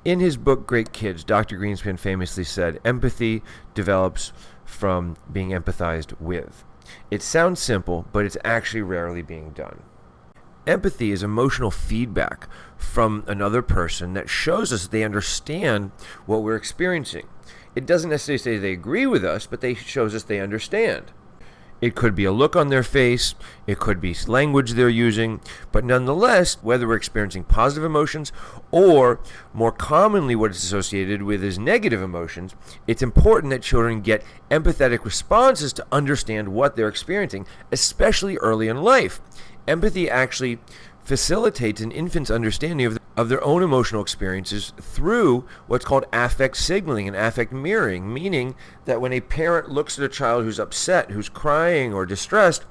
In his book, Great Kids, Dr. Greenspan famously said, empathy develops from being empathized with. It sounds simple, but it's actually rarely being done. Empathy is emotional feedback from another person that shows us they understand what we're experiencing. It doesn't necessarily say they agree with us, but they shows us they understand. It could be a look on their face, it could be language they're using, but nonetheless, whether we're experiencing positive emotions or more commonly what it's associated with is negative emotions, it's important that children get empathetic responses to understand what they're experiencing, especially early in life. Empathy actually facilitates an infant's understanding of their own emotional experiences through what's called affect signaling and affect mirroring, meaning that when a parent looks at a child who's upset, who's crying or distressed,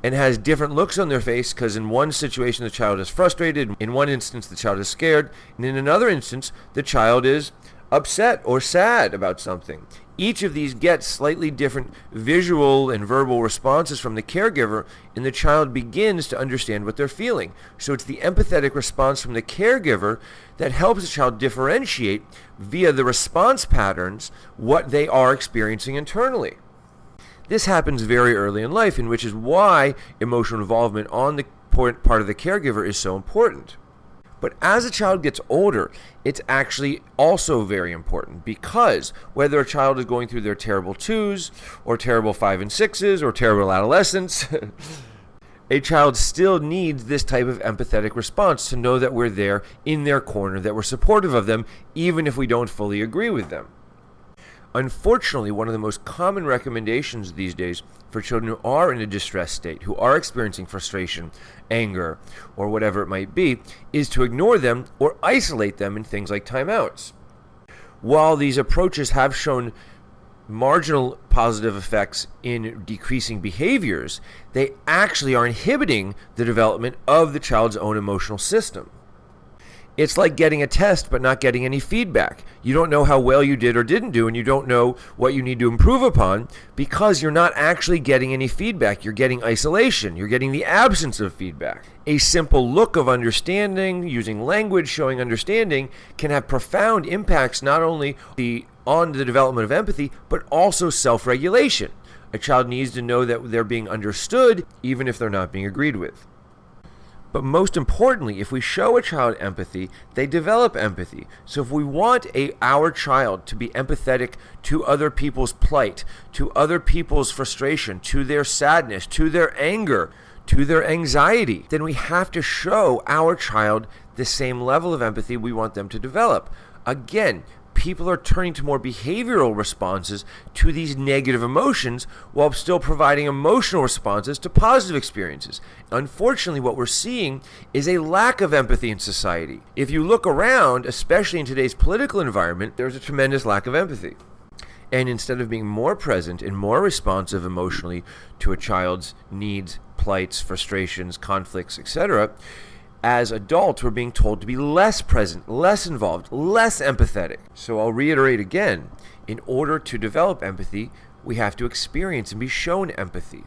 and has different looks on their face, because in one situation the child is frustrated, in one instance the child is scared, and in another instance the child is upset or sad about something. Each of these gets slightly different visual and verbal responses from the caregiver, and the child begins to understand what they're feeling. So it's the empathetic response from the caregiver that helps the child differentiate via the response patterns what they are experiencing internally. This happens very early in life, and which is why emotional involvement on the part of the caregiver is so important. But as a child gets older, it's actually also very important, because whether a child is going through their terrible 2s or terrible 5 and 6s or terrible adolescence, a child still needs this type of empathetic response to know that we're there in their corner, that we're supportive of them, even if we don't fully agree with them. Unfortunately, one of the most common recommendations these days for children who are in a distressed state, who are experiencing frustration, anger, or whatever it might be, is to ignore them or isolate them in things like timeouts. While these approaches have shown marginal positive effects in decreasing behaviors, they actually are inhibiting the development of the child's own emotional system. It's like getting a test but not getting any feedback. You don't know how well you did or didn't do, and you don't know what you need to improve upon because you're not actually getting any feedback. You're getting isolation. You're getting the absence of feedback. A simple look of understanding, using language showing understanding, can have profound impacts not only on the development of empathy, but also self-regulation. A child needs to know that they're being understood even if they're not being agreed with. But most importantly, if we show a child empathy, they develop empathy. So if we want our child to be empathetic to other people's plight, to other people's frustration, to their sadness, to their anger, to their anxiety, then we have to show our child the same level of empathy we want them to develop. Again, people are turning to more behavioral responses to these negative emotions while still providing emotional responses to positive experiences. Unfortunately, what we're seeing is a lack of empathy in society. If you look around, especially in today's political environment, there's a tremendous lack of empathy. And instead of being more present and more responsive emotionally to a child's needs, plights, frustrations, conflicts, etc., as adults, we're being told to be less present, less involved, less empathetic. So I'll reiterate again, in order to develop empathy, we have to experience and be shown empathy.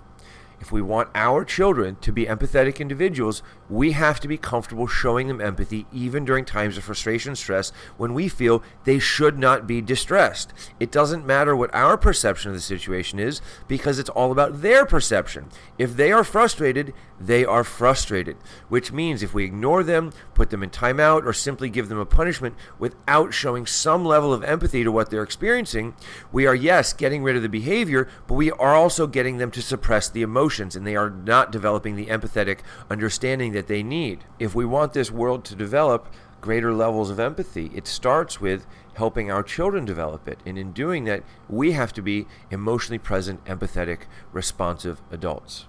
If we want our children to be empathetic individuals, we have to be comfortable showing them empathy even during times of frustration and stress when we feel they should not be distressed. It doesn't matter what our perception of the situation is because it's all about their perception. If they are frustrated, they are frustrated, which means if we ignore them, put them in timeout, or simply give them a punishment without showing some level of empathy to what they're experiencing, we are, yes, getting rid of the behavior, but we are also getting them to suppress the emotions, and they are not developing the empathetic understanding that they need. If we want this world to develop greater levels of empathy, it starts with helping our children develop it. And in doing that, we have to be emotionally present, empathetic, responsive adults.